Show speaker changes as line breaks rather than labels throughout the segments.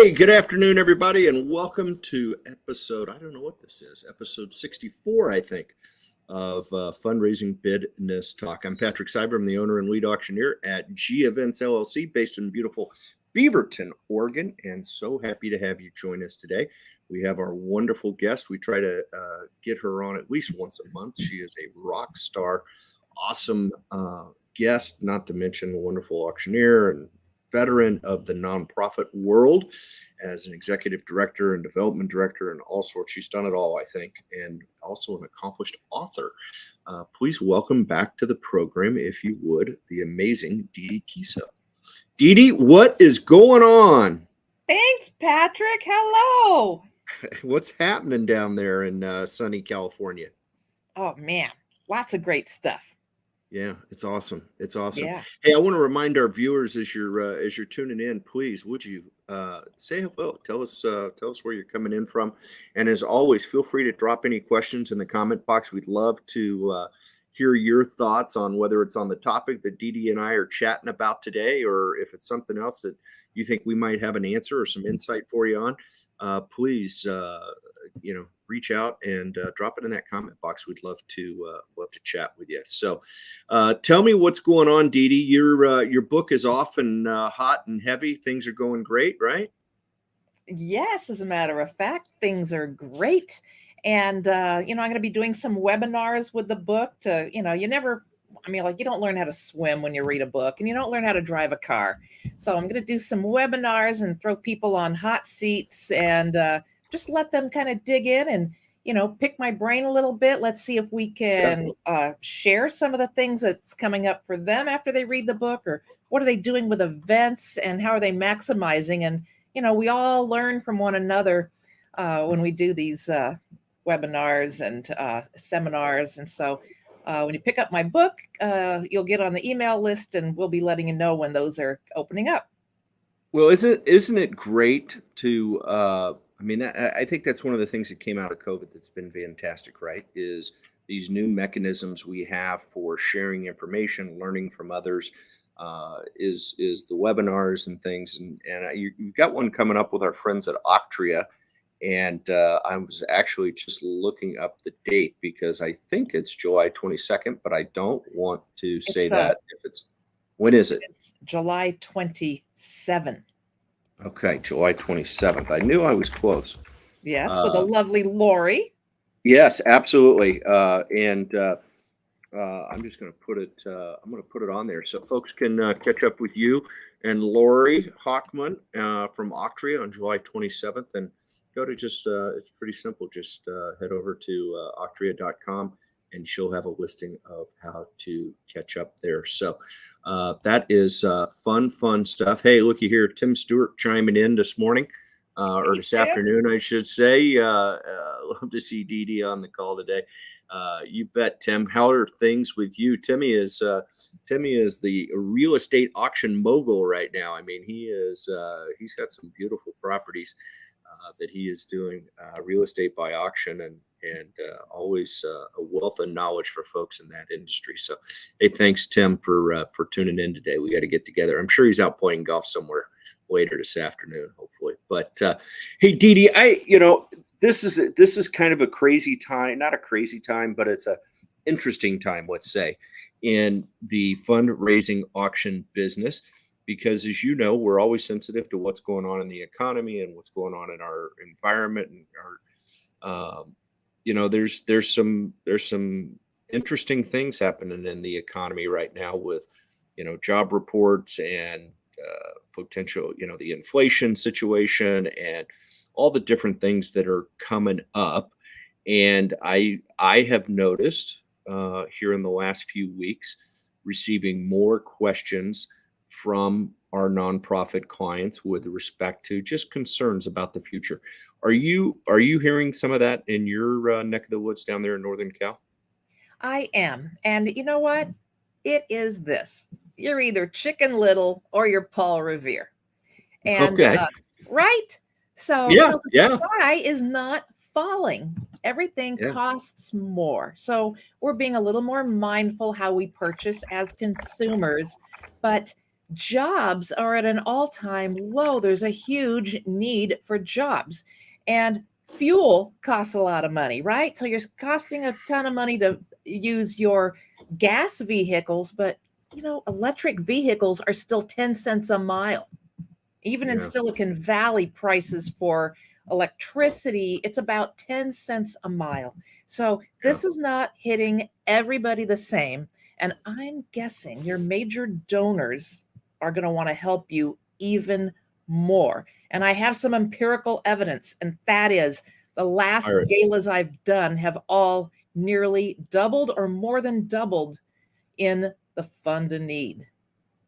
Hey, good afternoon, everybody, and welcome to episode, I don't know what this is, episode 64, I think, of Fundraising BIDness Talk. I'm Patrick Cyber. I'm the owner and lead auctioneer at G Events LLC, based in beautiful Beaverton, Oregon, and so happy to have you join us today. We have our wonderful guest. We try to get her on at least once a month. She is a rock star, awesome guest, not to mention a wonderful auctioneer and veteran of the nonprofit world as an executive director and development director and all sorts. She's done it all, I think, and also an accomplished author. Please welcome back to the program, if you would, the amazing Dee Dee Kiesow. Dee Dee, what is going on?
Thanks, Patrick. Hello.
What's happening down there in sunny California?
Oh, man. Lots of great stuff.
Yeah, it's awesome. It's awesome.
Yeah.
Hey, I want to remind our viewers as you're tuning in, please, would you say hello? Tell us where you're coming in from, and as always, feel free to drop any questions in the comment box. We'd love to hear your thoughts on whether it's on the topic that Dee Dee and I are chatting about today, or if it's something else that you think we might have an answer or some insight for you on. Please, reach out and drop it in that comment box. We'd love to chat with you. So tell me what's going on, Dee Dee. Your book is off and hot and heavy. Things are going great, right?
Yes, as a matter of fact, things are great. And, I'm going to be doing some webinars with the book to, you don't learn how to swim when you read a book, and you don't learn how to drive a car. So I'm going to do some webinars and throw people on hot seats and just let them kind of dig in and, pick my brain a little bit. Let's see if we can share some of the things that's coming up for them after they read the book, or what are they doing with events and how are they maximizing? And, we all learn from one another when we do these webinars and seminars. And so when you pick up my book, you'll get on the email list and we'll be letting you know when those are opening up.
Well, isn't it great to I think that's one of the things that came out of COVID that's been fantastic, right? Is these new mechanisms we have for sharing information, learning from others, is the webinars and things. And you've got one coming up with our friends at Octria. And I was actually just looking up the date because I think it's July 22nd, but I don't want to say that if it's, when is it?
It's July 27th.
Okay, July 27th. I knew I was close.
Yes, with a lovely Lori.
Yes, absolutely. And I'm just going to put it. I'm going to put it on there so folks can catch up with you and Lori Hockman from Octria on July 27th. And go to it's pretty simple. Just head over to octria.com. And she'll have a listing of how to catch up there. So that is fun stuff. Hey, looky here, Tim Stewart chiming in this morning, or this afternoon, I should say. Love to see Dee Dee on the call today. You bet, Tim. How are things with you? Timmy is the real estate auction mogul right now. I mean, he's got some beautiful properties that he is doing real estate by auction, and always a wealth of knowledge for folks in that industry. So, hey, thanks, Tim, for tuning in today. We got to get together. I'm sure he's out playing golf somewhere later this afternoon, hopefully. But hey, Dee Dee, this is kind of a crazy time, not a crazy time, but it's a interesting time, let's say, in the fundraising auction business. Because as you know, we're always sensitive to what's going on in the economy and what's going on in our environment and our, there's some interesting things happening in the economy right now with, job reports and potential, the inflation situation and all the different things that are coming up. And I have noticed here in the last few weeks receiving more questions from our nonprofit clients with respect to just concerns about the future. Are you hearing some of that in your neck of the woods down there in Northern Cal?
I am. And you know what? It is this. You're either Chicken Little or you're Paul Revere. And
okay.
Right? So the sky is not falling. Everything costs more. So we're being a little more mindful how we purchase as consumers. But Jobs are at an all-time low. There's a huge need for jobs. And fuel costs a lot of money, right? So you're costing a ton of money to use your gas vehicles, but electric vehicles are still 10 cents a mile. Even in
Yeah.
Silicon Valley, prices for electricity, it's about 10 cents a mile. So
Yeah.
this is not hitting everybody the same. And I'm guessing your major donors are going to want to help you even more. And I have some empirical evidence, and that is the
All
last
right.
galas I've done have all nearly doubled or more than doubled in the fund a need.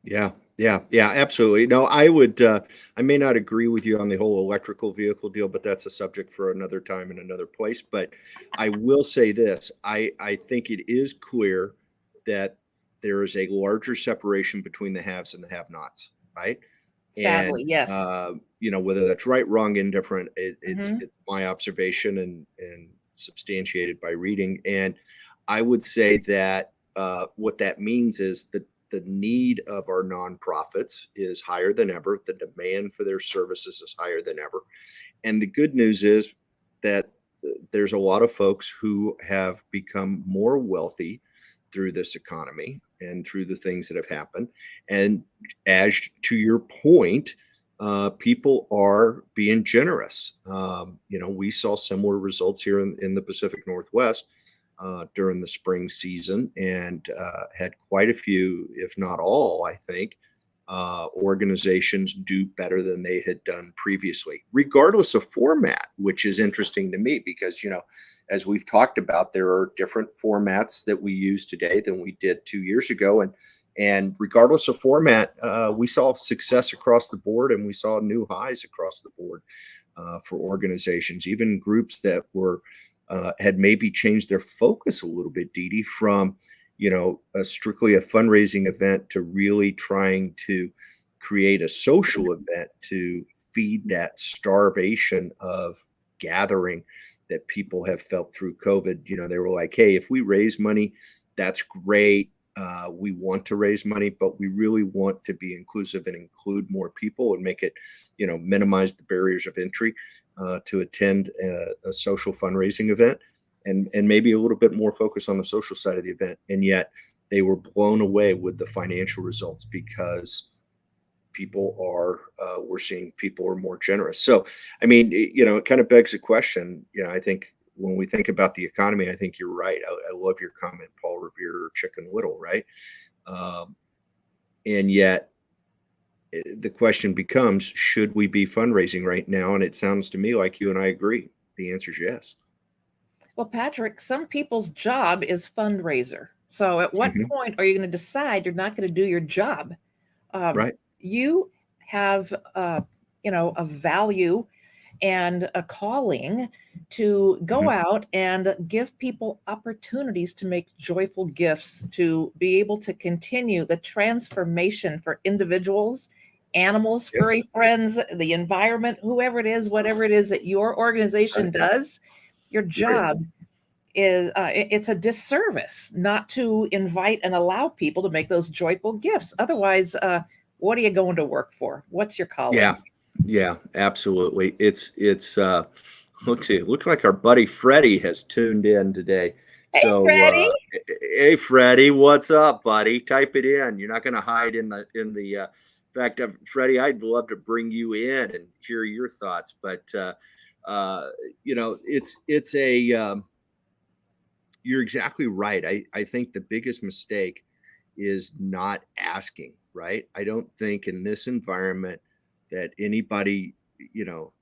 Yeah, yeah, absolutely. No, I would, I may not agree with you on the whole electrical vehicle deal, but that's a subject for another time and another place. But I will say this, I think it is clear that there is a larger separation between the haves and the have-nots, right? And,
Sadly, yes.
whether that's right, wrong, indifferent,
Mhm.
it's my observation and substantiated by reading. And I would say that what that means is that the need of our nonprofits is higher than ever. The demand for their services is higher than ever. And the good news is that there's a lot of folks who have become more wealthy through this economy and through the things that have happened. And as to your point, people are being generous. We saw similar results here in the Pacific Northwest during the spring season and had quite a few, if not all, I think, organizations do better than they had done previously, regardless of format, which is interesting to me because, as we've talked about, there are different formats that we use today than we did 2 years ago. And regardless of format, we saw success across the board and we saw new highs across the board for organizations, even groups that were had maybe changed their focus a little bit, Dee Dee, from strictly a fundraising event to really trying to create a social event to feed that starvation of gathering that people have felt through COVID. They were like, hey, if we raise money, that's great. We want to raise money, but we really want to be inclusive and include more people and make it, minimize the barriers of entry to attend a social fundraising event and maybe a little bit more focus on the social side of the event. And yet they were blown away with the financial results because we're seeing people are more generous. So, I mean, it kind of begs the question, I think when we think about the economy, I think you're right. I love your comment, Paul Revere, or Chicken Little, right? And yet the question becomes, should we be fundraising right now? And it sounds to me like you and I agree. The answer is yes.
Well, Patrick, some people's job is fundraiser. So at what
Mhm.
point are you going to decide you're not going to do your job?
Right.
You have, a value and a calling to go
Mhm.
out and give people opportunities to make joyful gifts, to be able to continue the transformation for individuals, animals,
Yeah.
furry friends, the environment, whoever it is, whatever it is that your organization
Right.
does. Your
Right.
job is it's a disservice not to invite and allow people to make those joyful gifts. Otherwise, what are you going to work for? What's your calling?
Yeah. Yeah, absolutely. It's let's see, it looks like our buddy Freddie has tuned in today.
Hey,
So
Freddie.
hey Freddie, what's up, buddy? Type it in. You're not gonna hide in the in fact, Freddie, I'd love to bring you in and hear your thoughts, but uh it's a you're exactly right. I think the biggest mistake is not asking, right? I don't think in this environment that anybody, you know,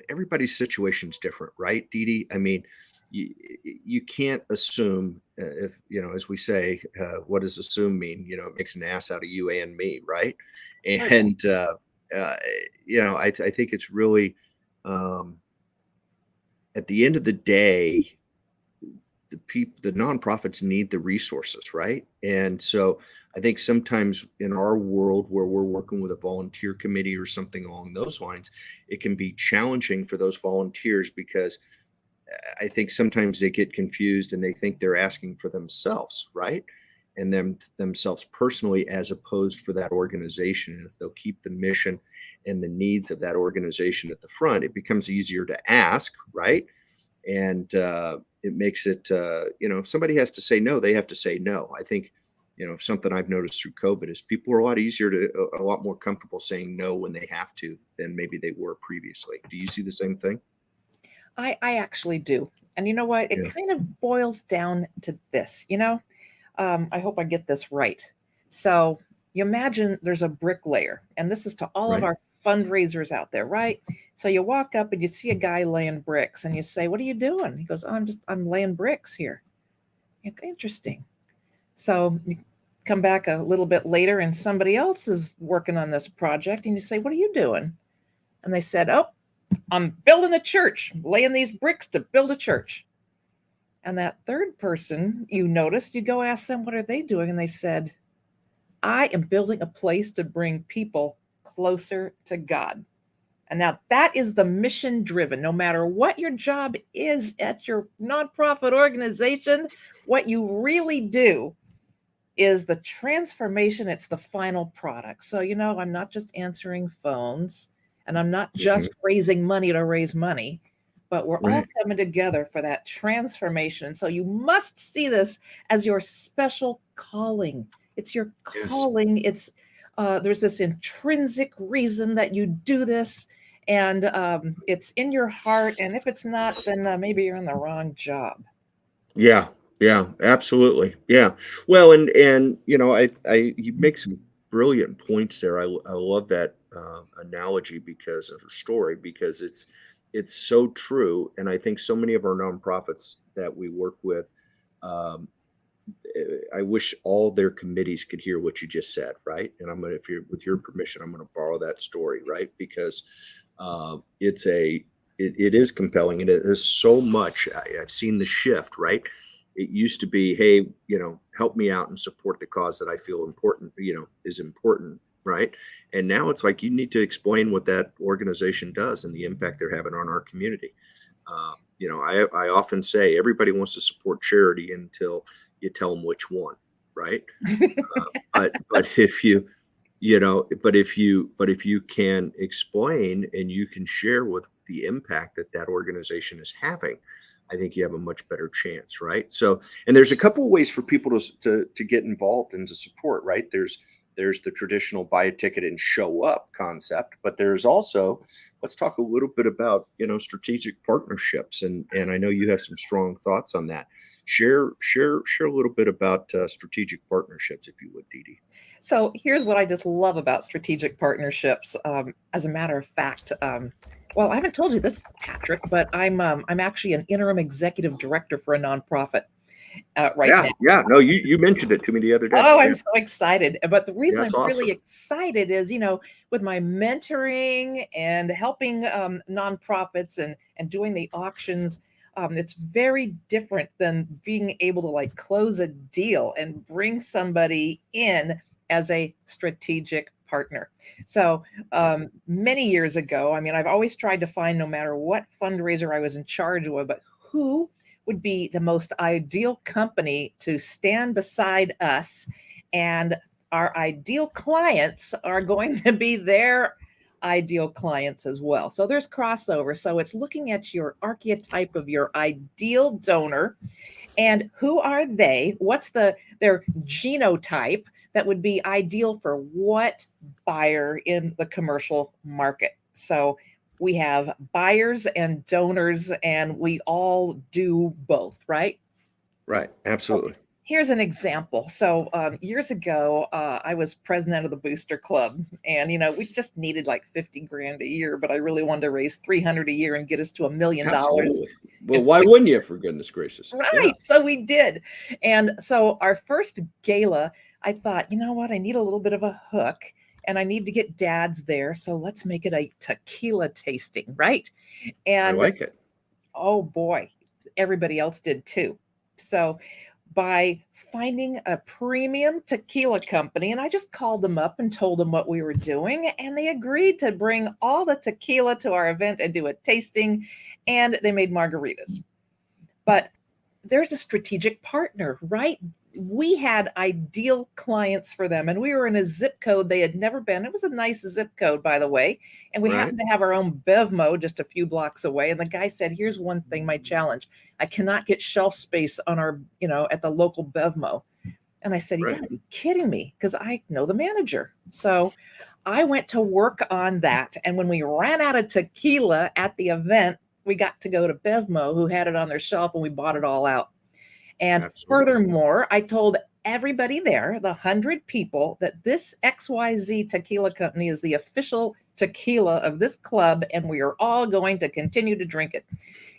everybody's situation is different, right, Dee Dee? I mean, you can't assume if as we say, what does assume mean? It makes an ass out of you and me, right?
Oh yeah.
And uh, I think it's really um, at the end of the day, the nonprofits need the resources, right? And so I think sometimes in our world where we're working with a volunteer committee or something along those lines, it can be challenging for those volunteers because I think sometimes they get confused and they think they're asking for themselves, right? and themselves personally as opposed for that organization. And if they'll keep the mission and the needs of that organization at the front, it becomes easier to ask, right? And it makes it, if somebody has to say no, they have to say no. I think, something I've noticed through COVID is people are a lot more comfortable saying no when they have to than maybe they were previously. Do you see the same thing?
I actually do. And you know what? It
Yeah.
kind of boils down to this, I hope I get this right. So you imagine there's a bricklayer, and this is to all of
Right.
our fundraisers out there, right? So you walk up and you see a guy laying bricks and you say, "What are you doing?" He goes, "Oh, I'm laying bricks here." Interesting. So you come back a little bit later and somebody else is working on this project and you say, "What are you doing?" And they said, "Oh, I'm building a church, laying these bricks to build a church." And that third person, you noticed, you go ask them, what are they doing? And they said, "I am building a place to bring people closer to God." And now that is the mission driven. No matter what your job is at your nonprofit organization, what you really do is the transformation. It's the final product. So, I'm not just answering phones and I'm not
Mhm.
just raising money to raise money, but we're all
Right.
coming together for that transformation. So you must see this as your special calling. It's your
Yes.
calling. There's this intrinsic reason that you do this, and it's in your heart. And if it's not, then maybe you're in the wrong job.
Yeah, yeah, absolutely. Yeah. Well, and I you make some brilliant points there. I love that analogy because of her story because it's so true. And I think so many of our nonprofits that we work with, um, I wish all their committees could hear what you just said, right? And I'm gonna, if you're with your permission, I'm gonna borrow that story, right? Because it's it is compelling and it is so much. I've seen the shift, right? It used to be, hey, help me out and support the cause that I feel important, is important, right? And now it's like you need to explain what that organization does and the impact they're having on our community. I often say everybody wants to support charity until you tell them which one, right? But if you but if you can explain and you can share with the impact that that organization is having, I think you have a much better chance, right? So, and there's a couple of ways for people to get involved and to support, right? There's the traditional buy a ticket and show up concept, but there's also, let's talk a little bit about strategic partnerships, and I know you have some strong thoughts on that. Share a little bit about strategic partnerships, if you would, Dee Dee.
So here's what I just love about strategic partnerships. As a matter of fact, well, I haven't told you this, Patrick, but I'm actually an interim executive director for a nonprofit right
Yeah,
now.
yeah. No, you mentioned it to me the other day.
Oh,
Yeah,
I'm so excited. But the
yeah,
reason
that's
I'm really
awesome.
excited is, with my mentoring and helping nonprofits and doing the auctions, it's very different than being able to like close a deal and bring somebody in as a strategic partner. So many years ago, I mean, I've always tried to find, no matter what fundraiser I was in charge of, but who would be the most ideal company to stand beside us, and our ideal clients are going to be their ideal clients as well. So there's crossover. So it's looking at your archetype of your ideal donor and who are they? What's their genotype that would be ideal for what buyer in the commercial market? So we have buyers and donors, and we all do both, right?
Right,
So
absolutely.
here's an example. So years ago, I was president of the Booster Club, and we just needed like 50 grand a year, but I really wanted to raise 300 a year and get us to $1 million
Absolutely. Well,
in
why
6.
wouldn't you, for goodness gracious? Yeah.
Right. So we did. And so our first gala, I thought, you know what? I need a little bit of a hook and I need to get dads there. So let's make it a tequila tasting. Right.
I
And
like it.
oh boy, everybody else did too. So by finding a premium tequila company, and I just called them up and told them what we were doing, and they agreed to bring all the tequila to our event and do a tasting, and they made margaritas. But there's a strategic partner, right? we had ideal clients for them, and we were in a zip code they had never been. It was a nice zip code, by the way, and we
Right.
happened to have our own BevMo just a few blocks away. And the guy said, "Here's one thing, my challenge: I cannot get shelf space on our, at the local BevMo." And I said, "You
Right.
got to be kidding me," because I know the manager. So I went to work on that, and when we ran out of tequila at the event, we got to go to BevMo, who had it on their shelf, and we bought it all out. And
Absolutely.
furthermore, I told everybody there, the 100 people, that this XYZ tequila company is the official tequila of this club, and we are all going to continue to drink it.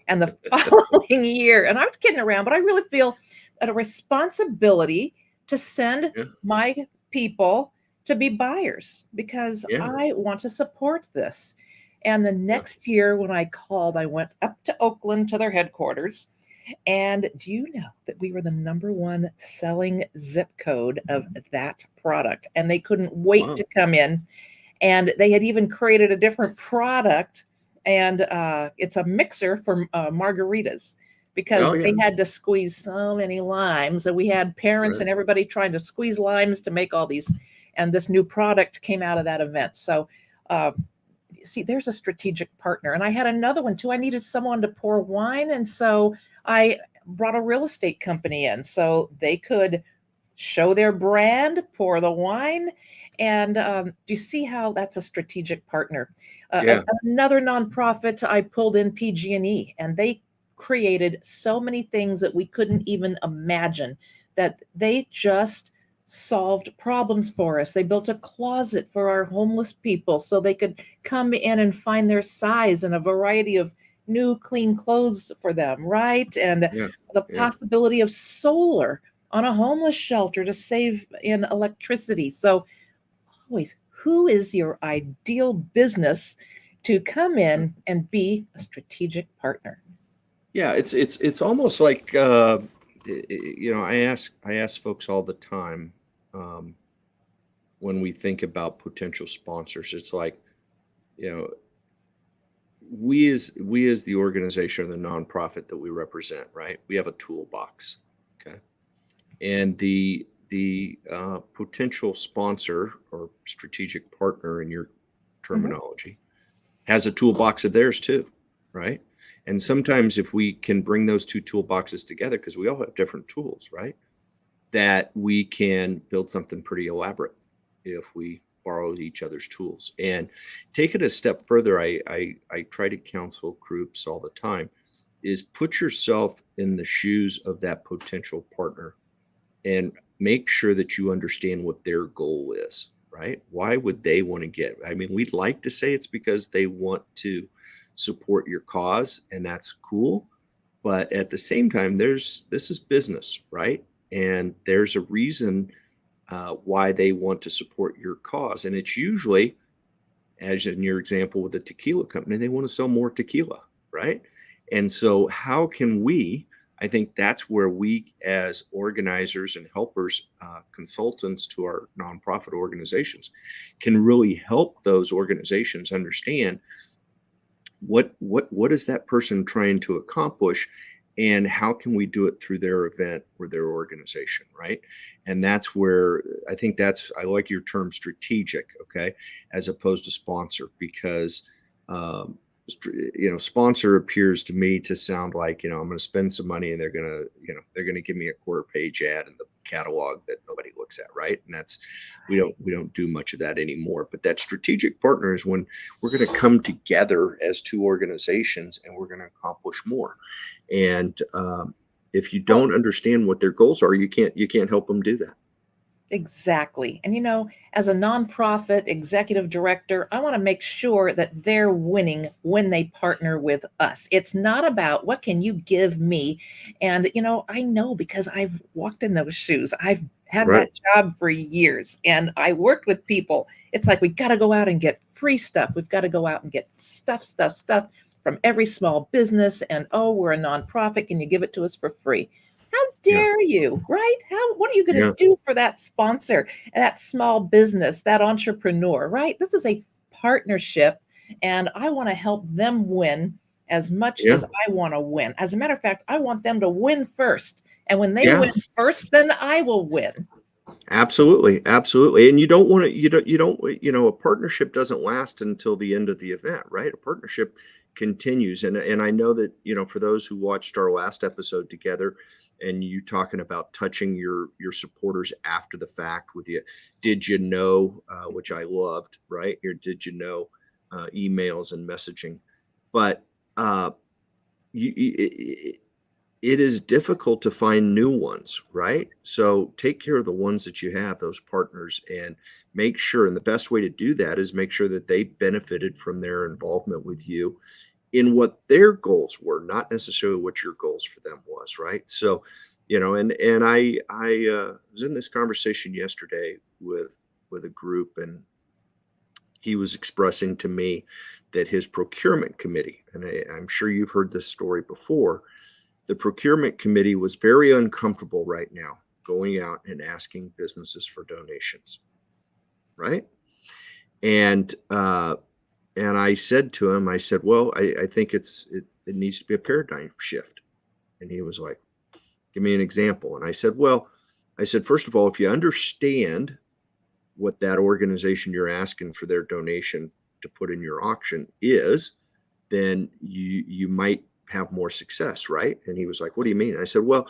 And the following year, and I was kidding around, but I really feel a responsibility to send
Yeah.
my people to be buyers because
Yeah.
I want to support this. And the next year, when I called, I went up to Oakland to their headquarters. And do you know that we were the #1 selling zip code of that product? And they couldn't wait
Wow.
to come in. And they had even created a different product. And it's a mixer for margaritas because
Oh, yeah.
they had to squeeze so many limes. And we had parents
Right.
and everybody trying to squeeze limes to make all these. And this new product came out of that event. So, see, there's a strategic partner. And I had another one too. I needed someone to pour wine. And so I brought a real estate company in so they could show their brand, pour the wine. And do you see how that's a strategic partner?
Yeah.
Another nonprofit, I pulled in PG&E, and they created so many things that we couldn't even imagine, that they just solved problems for us. They built a closet for our homeless people so they could come in and find their size, and a variety of new clean clothes for them, right? And
Yeah.
the
Yeah.
possibility of solar on a homeless shelter to save in electricity. So always, who is your ideal business to come in and be a strategic partner?
Yeah. It's almost like I ask folks all the time, um, when we think about potential sponsors. It's like, you know, we as the organization or the nonprofit that we represent, right? We have a toolbox. Okay. And the potential sponsor or strategic partner in your
Mhm.
terminology has a toolbox of theirs too, right? And sometimes if we can bring those two toolboxes together, because we all have different tools, right? That we can build something pretty elaborate if we borrow each other's tools. And take it a step further, I try to counsel groups all the time, is put yourself in the shoes of that potential partner and make sure that you understand what their goal is, right? Why would they want to get? I mean, we'd like to say it's because they want to support your cause, and that's cool. But at the same time, this is business, right? And there's a reason why they want to support your cause, and it's usually, as in your example with the tequila company, they want to sell more tequila, right? And so, how can we? I think that's where we, as organizers and helpers, consultants to our nonprofit organizations, can really help those organizations understand what is that person trying to accomplish, and how can we do it through their event or their organization, right? And that's where I like your term strategic, okay, as opposed to sponsor, because um, sponsor appears to me to sound like, I'm going to spend some money and they're going to give me a quarter page ad in the catalog that nobody looks at, right? And that's we don't do much of that anymore. But that strategic partner is when we're going to come together as two organizations and we're going to accomplish more. And if you
Well,
don't understand what their goals are, you can't help them do that.
exactly. And as a nonprofit executive director, I want to make sure that they're winning when they partner with us. It's not about what can you give me. And I know because I've walked in those shoes. I've had
Right.
that job for years and I worked with people. It's like we got to go out and get free stuff. We've got to go out and get stuff from every small business. And oh, we're a nonprofit. Can you give it to us for free? How
Yeah.
dare you, right? What are you going to
Yeah.
do for that sponsor, that small business, that entrepreneur, right? This is a partnership, and I want to help them win as much
Yeah.
as I want to win. As a matter of fact, I want them to win first, And when they
Yeah.
win first, then I will win.
Absolutely, absolutely. And you don't want to, a partnership doesn't last until the end of the event, right? A partnership continues. And I know that, for those who watched our last episode together and you talking about touching your supporters after the fact with you, did you know, which I loved, right? Your did you know emails and messaging. But you, it is difficult to find new ones, right? So take care of the ones that you have, those partners, and make sure. And the best way to do that is make sure that they benefited from their involvement with you in what their goals were, not necessarily what your goals for them was, right? So, and I was in this conversation yesterday with a group, and he was expressing to me that his procurement committee, and I'm sure you've heard this story before, the procurement committee was very uncomfortable right now going out and asking businesses for donations, right? And I said to him, I said, well, I think it needs to be a paradigm shift. And he was like, give me an example. And I said, well, first of all, if you understand what that organization you're asking for their donation to put in your auction is, then you might have more success, right? And he was like, what do you mean? And I said, well,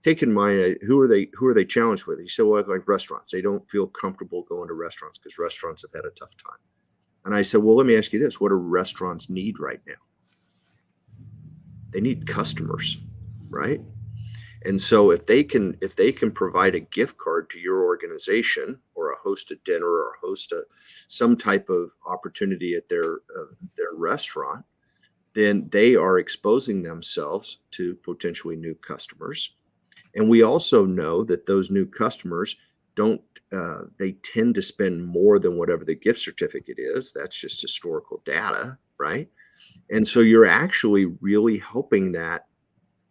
take in mind, who are they challenged with? He said, well, like restaurants. They don't feel comfortable going to restaurants because restaurants have had a tough time. And I said, well, let me ask you this. What do restaurants need right now? They need customers, right? And so if they can provide a gift card to your organization or a hosted dinner or host some type of opportunity at their restaurant, then they are exposing themselves to potentially new customers. And we also know that those new customers they tend to spend more than whatever the gift certificate is. That's just historical data, right? And so you're actually really helping that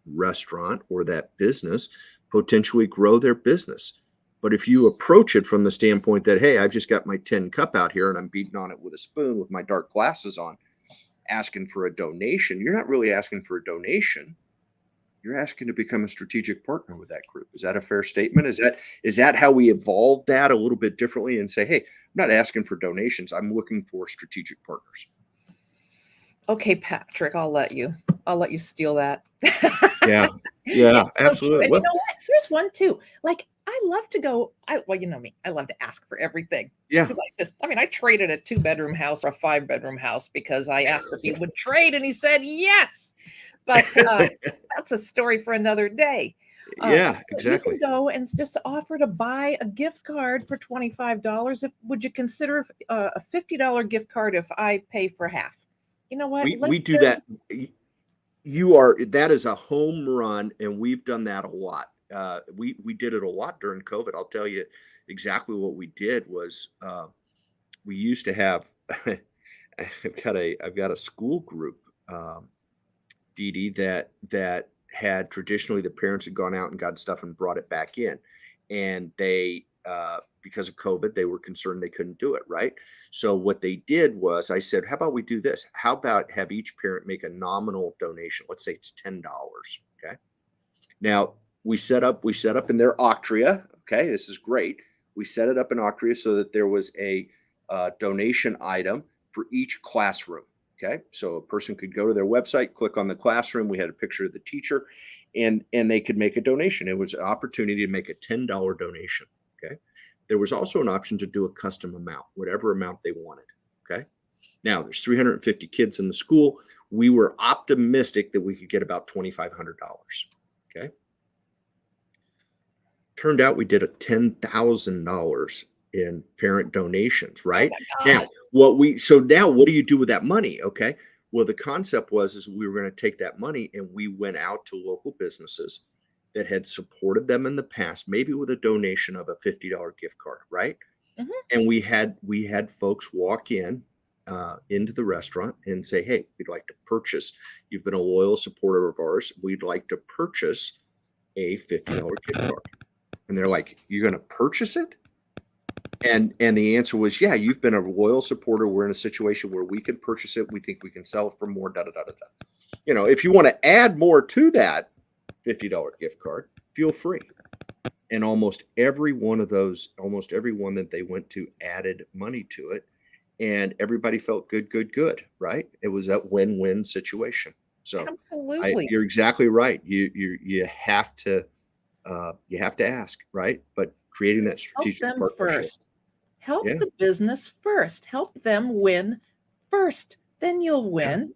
restaurant or that business potentially grow their business. But if you approach it from the standpoint that, hey, I've just got my tin cup out here and I'm beating on it with a spoon with my dark glasses on, asking for a donation, you're not really asking for a donation. You're asking to become a strategic partner with that group. Is that a fair statement? Is that how we evolve that a little bit differently and say, hey, I'm not asking for donations. I'm looking for strategic partners.
Okay, Patrick, I'll let you steal that.
Yeah, absolutely.
And you know what? Here's one too. Like, I love to go. Well, you know me. I love to ask for everything.
Yeah.
Because I traded a 2-bedroom house for a 5-bedroom house because I asked if he would trade, and he said yes. But that's a story for another day.
Yeah, exactly.
You can go and just offer to buy a gift card for $25. Would you consider a $50 gift card if I pay for half? You know what?
We do that. That is a home run, and we've done that a lot. We did it a lot during COVID. I'll tell you exactly what we did was we used to have I've got a school group, Dee Dee, that had traditionally the parents had gone out and got stuff and brought it back in, and they because of COVID, they were concerned they couldn't do it, right? So what they did was I said, how about we do this? How about have each parent make a nominal donation? Let's say it's $10. Okay. Now we set up in their Octria. Okay. This is great. We set it up in Octria so that there was a donation item for each classroom. Okay. So a person could go to their website, click on the classroom. We had a picture of the teacher and they could make a donation. It was an opportunity to make a $10 donation. Okay. There was also an option to do a custom amount, whatever amount they wanted. Okay. Now there's 350 kids in the school. We were optimistic that we could get about $2,500. Okay. Turned out we did a $10,000 in parent donations, right? Now, what do you do with that money? Okay. Well, the concept is we were going to take that money and we went out to local businesses that had supported them in the past, maybe with a donation of a $50 gift card, right? Mm-hmm. And we had folks walk in into the restaurant and say, hey, we'd like to purchase. You've been a loyal supporter of ours. We'd like to purchase a $50 gift card. And they're like, you're going to purchase it? And the answer was, yeah, you've been a loyal supporter. We're in a situation where we can purchase it. We think we can sell it for more, da, da, da, da, da. If you want to add more to that $50 gift card, if feel free. And almost every one that they went to added money to it, and everybody felt good, right? It was that win-win situation. So
Absolutely.
you're exactly right. You have to ask, right? But creating that
Help
strategic
them
partnership.
first. Help
Yeah,
the business first. Help them win first. Then you'll
yeah,
win.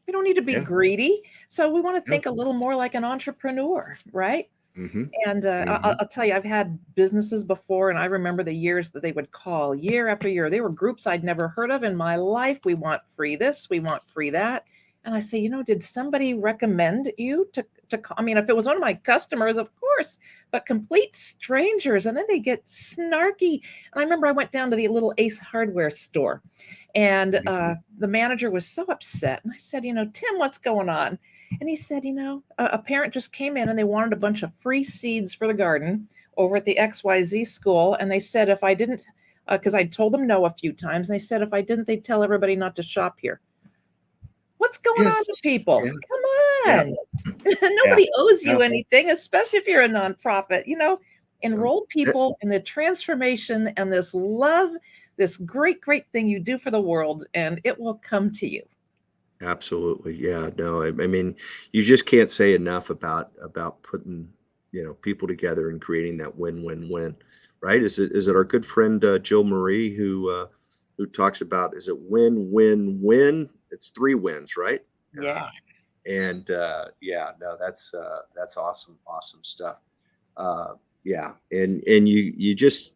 You don't need to be
yeah,
greedy. So we want to
yeah.
think a little more like an entrepreneur, right?
Mm-hmm.
And
Mm-hmm.
I'll tell you, I've had businesses before, and I remember the years that they would call year after year. They were groups I'd never heard of in my life. We want free this, we want free that. And I say, did somebody recommend you to call? I mean, if it was one of my customers, of course, but complete strangers. And then they get snarky. And I remember I went down to the little Ace Hardware store, and
Mm-hmm.
the manager was so upset. And I said, Tim, what's going on? And he said, a parent just came in and they wanted a bunch of free seeds for the garden over at the XYZ school. And they said if I didn't, because I told them no a few times, and they said if I didn't, they'd tell everybody not to shop here. What's going
Yeah,
on with people?
yeah,
Come
yeah,
on.
yeah,
Nobody owes
yeah.
you anything, especially if you're a nonprofit.
Yeah.
Enroll people in the transformation and this love, this great thing you do for the world, and it will come to you.
Absolutely. Yeah. No, I mean, you just can't say enough about putting, people together and creating that win-win-win, right? Is it our good friend Jill Marie who talks about, is it win-win-win? It's three wins, right?
Yeah.
And yeah, no, that's awesome stuff. Uh, yeah, and you just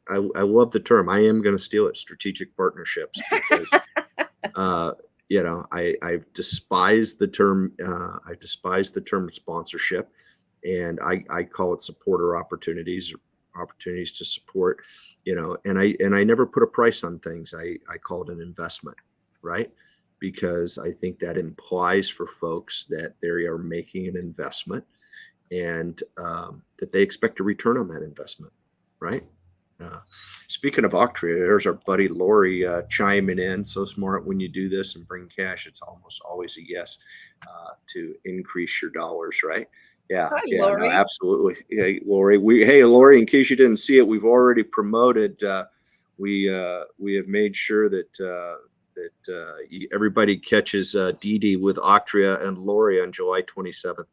I love the term. I am going to steal it, strategic partnerships, because uh, I've despised the term. I despise the term sponsorship, and I call it supporter opportunities, or opportunities to support. And I never put a price on things. I call it an investment, right? Because I think that implies for folks that they are making an investment, and that they expect a return on that investment, right? Uh, Speaking of Octria, there's our buddy Lori chiming in. So smart when you do this and bring cash, it's almost always a yes to increase your dollars, right? Yeah,
Hi,
yeah, no,
Lori.
absolutely. Hey, Lori, hey, Lori, in case you didn't see it, we've already promoted. We have made sure that everybody catches Dee Dee with Octria and Lori on July 27th,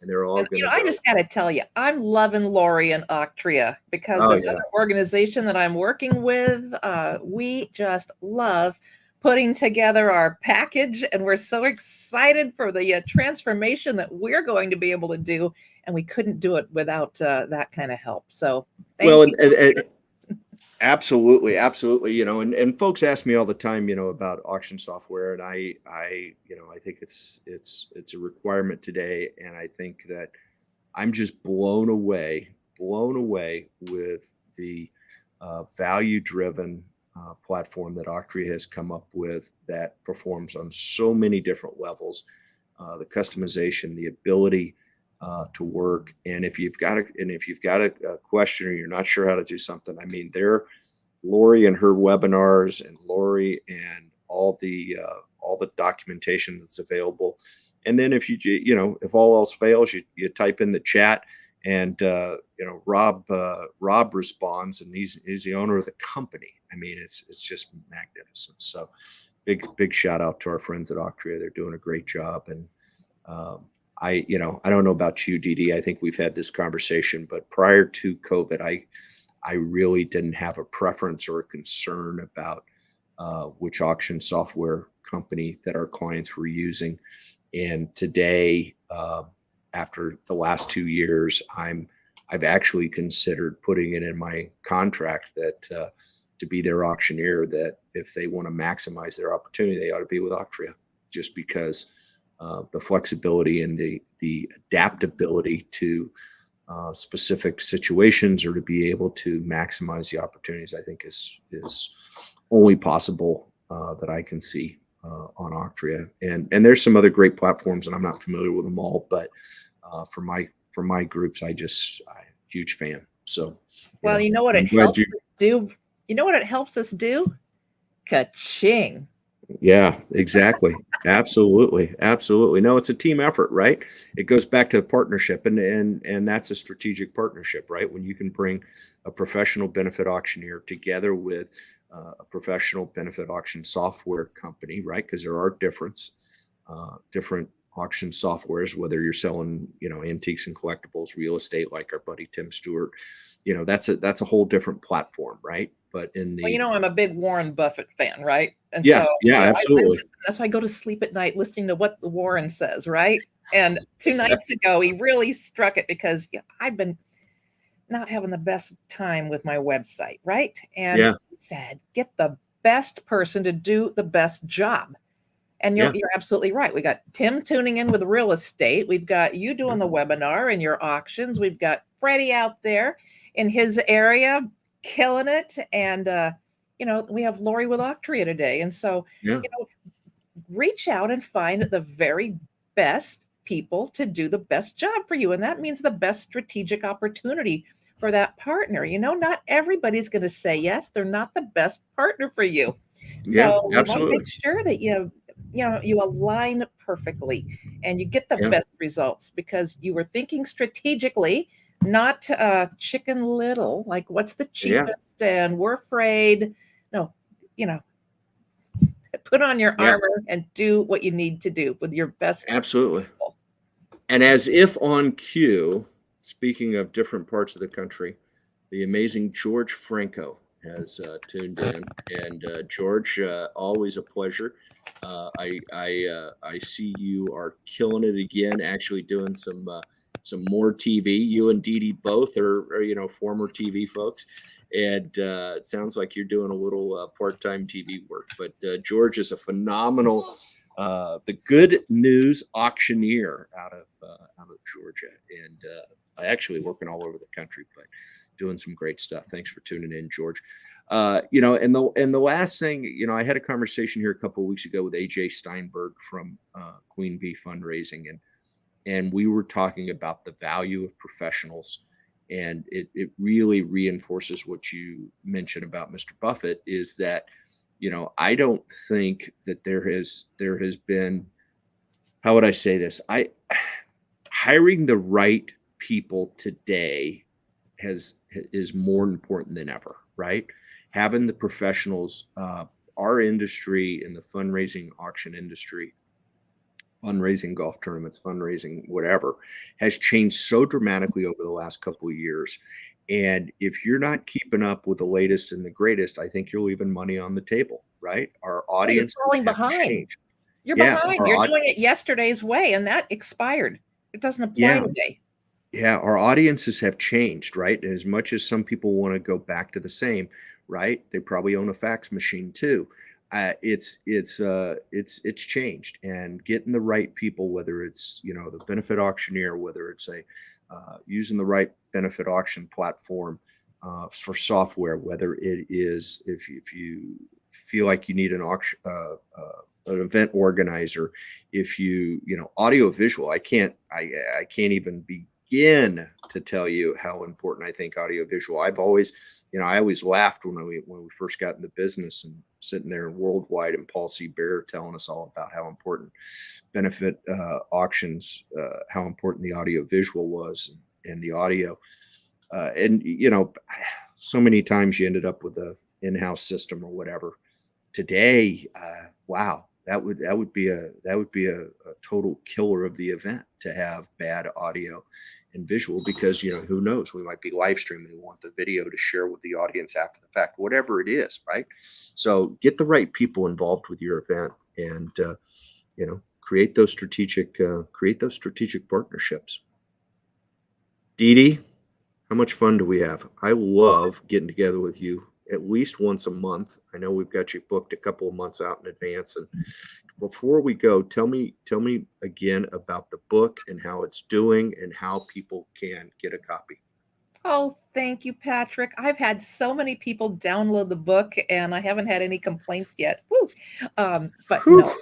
and they're all
And,
going to
I
go.
just got to tell you, I'm loving Lori and Octria because
Oh
this
yeah,
other organization that I'm working with, we just love putting together our package, and we're so excited for the transformation that we're going to be able to do. And we couldn't do it without that kind of help. So
well,
thank you.
and absolutely, absolutely. And folks ask me all the time, about auction software, and I think it's a requirement today, and I think that I'm just blown away with the value-driven platform that Octria has come up with that performs on so many different levels. The customization, the ability to work, and if you've got a question or you're not sure how to do something, I mean, Lori and her webinars, and Lori and all the documentation that's available. And then if all else fails, you type in the chat, and Rob responds, and he's the owner of the company. I mean, it's just magnificent. So big shout out to our friends at Octria. They're doing a great job. And I don't know about you, Dee Dee. I think we've had this conversation, but prior to COVID, I really didn't have a preference or a concern about which auction software company that our clients were using. And today, after the last 2 years, I've actually considered putting it in my contract that to be their auctioneer, that if they want to maximize their opportunity, they ought to be with Octria, just because the flexibility and the adaptability to specific situations, or to be able to maximize the opportunities, I think is only possible that I can see on Octria. And there's some other great platforms, and I'm not familiar with them all, but for my groups, I'm huge fan. So,
Well, you know what
I'm
it
glad
helps
you.
us do? You know what it helps us do? Ka-ching.
Yeah, exactly. Absolutely. Absolutely. No, it's a team effort, right? It goes back to partnership, and that's a strategic partnership, right? When you can bring a professional benefit auctioneer together with a professional benefit auction software company, right? Because there are different auction softwares, whether you're selling, antiques and collectibles, real estate, like our buddy Tim Stewart, that's a whole different platform, right? But in
Well,
the
I'm a big Warren Buffett fan, right? And
yeah,
so,
yeah,
I
absolutely.
listen. That's why I go to sleep at night listening to what the Warren says, right? And 2 nights ago, he really struck it because I've been not having the best time with my website, right? And
Yeah,
he said, get the best person to do the best job. And you're
yeah,
you're absolutely right. We got Tim tuning in with real estate. We've got you
yeah,
doing the webinar and your auctions. We've got Freddie out there in his area killing it. And we have Lori with Octria today. And so,
yeah,
reach out and find the very best people to do the best job for you. And that means the best strategic opportunity for that partner. Not everybody's going to say yes. They're not the best partner for you.
yeah,
So you want to make
absolutely.
sure that you align perfectly and you get the
Yeah,
best results because you were thinking strategically, not chicken little, like what's the
yeah,
cheapest and we're afraid. No, you know, put on your
yeah,
armor and do what you need to do with your best
absolutely.
people.
And as if on cue, speaking of different parts of the country, the amazing George Franco has tuned in. And George, always a pleasure. I see you are killing it again. Actually, doing some more TV. You and Dee Dee both are former TV folks, and it sounds like you're doing a little part-time TV work. But George is a phenomenal the Good News Auctioneer out of Georgia, and I actually working all over the country, but doing some great stuff. Thanks for tuning in, George. And the last thing, I had a conversation here a couple of weeks ago with AJ Steinberg from Queen Bee Fundraising, and we were talking about the value of professionals. And it really reinforces what you mentioned about Mr. Buffett is that I don't think that there has been, how would I say this? I hiring the right people today has is more important than ever, right? Having the professionals, our industry in the fundraising auction industry, fundraising golf tournaments, fundraising whatever, has changed so dramatically over the last couple of years. And if you're not keeping up with the latest and the greatest, I think you're leaving money on the table, right? Our
Oh, you're
audiences
falling
have
behind.
changed.
You're
Yeah,
behind. You're doing it yesterday's way, and that expired. It doesn't apply
yeah,
today.
yeah, our audiences have changed, right? And as much as some people want to go back to the same, right? They probably own a fax machine too. It's changed, and getting the right people, whether it's the benefit auctioneer, whether it's a using the right benefit auction platform for software, whether it is if you feel like you need an event organizer, if audio visual, I can't even begin to tell you how important I think audio visual. I always laughed when we first got in the business and sitting there in Worldwide and Paul C. Bear telling us all about how important benefit auctions, how important the audio visual was, and the audio. And so many times you ended up with a in-house system or whatever. Today, wow, that would be a total killer of the event to have bad audio and visual, because who knows, we might be live streaming, we want the video to share with the audience after the fact, whatever it is, right? So get the right people involved with your event, and create those strategic partnerships. Dee Dee, how much fun do we have? I love getting together with you at least once a month. I know we've got you booked a couple of months out in advance. And before we go, tell me again about the book and how it's doing and how people can get a copy.
Oh, thank you, Patrick. I've had so many people download the book, and I haven't had any complaints yet. Woo! But
Whew.
no,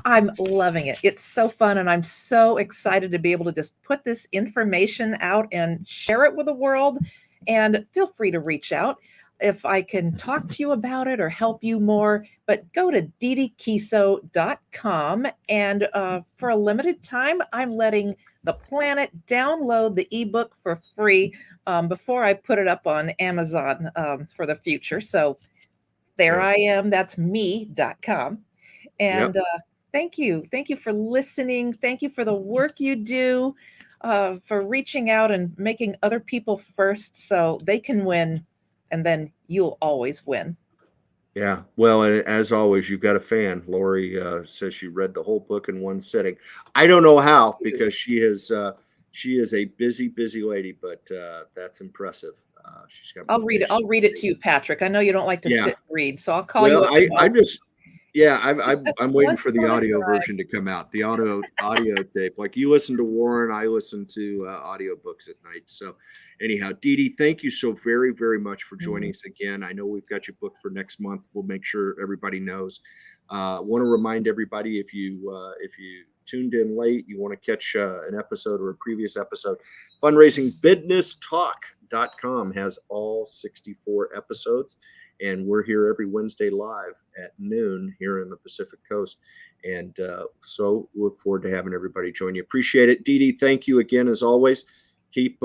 I'm loving it. It's so fun, and I'm so excited to be able to just put this information out and share it with the world. And feel free to reach out. if I can talk to you about it or help you more, but go to deedekiesow.com. And for a limited time, I'm letting the planet download the ebook for free before I put it up on Amazon for the future. So there
Yeah.
I am. That's me.com. And
Yep.
thank you. Thank you for listening. Thank you for the work you do, for reaching out and making other people first so they can win. And then you'll always win.
Yeah. Well, and as always, you've got a fan. Lori says she read the whole book in one sitting. I don't know how because she is a busy, busy lady, but that's impressive. She's got
I'll
more
read it. I'll
patience
read
than
it
me.
to you, Patrick. I know you don't like to
Yeah.
sit and read, so I'll call you
Well,
up
I
tomorrow.
just yeah, I'm waiting
Once
for the
upon a
audio
time.
version to come out. The audio tape. Like you listen to Warren, I listen to audio books at night. So anyhow, Dee Dee, thank you so very, very much for joining us again. I know we've got you booked for next month. We'll make sure everybody knows. Want to remind everybody if you tuned in late, you want to catch an episode or a previous episode, fundraisingbidnesstalk.com has all 64 episodes. And we're here every Wednesday live at noon here in the Pacific Coast. And so look forward to having everybody join you. Appreciate it. Dee Dee, thank you again, as always. Keep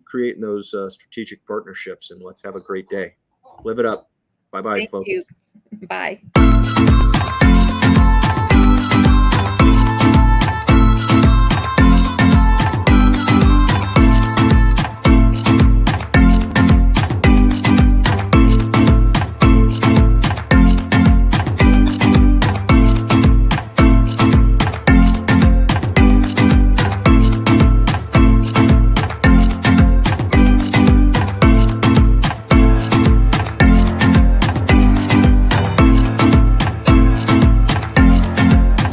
creating those strategic partnerships, and let's have a great day. Live it up. Bye-bye,
Thank
folks.
you. Bye.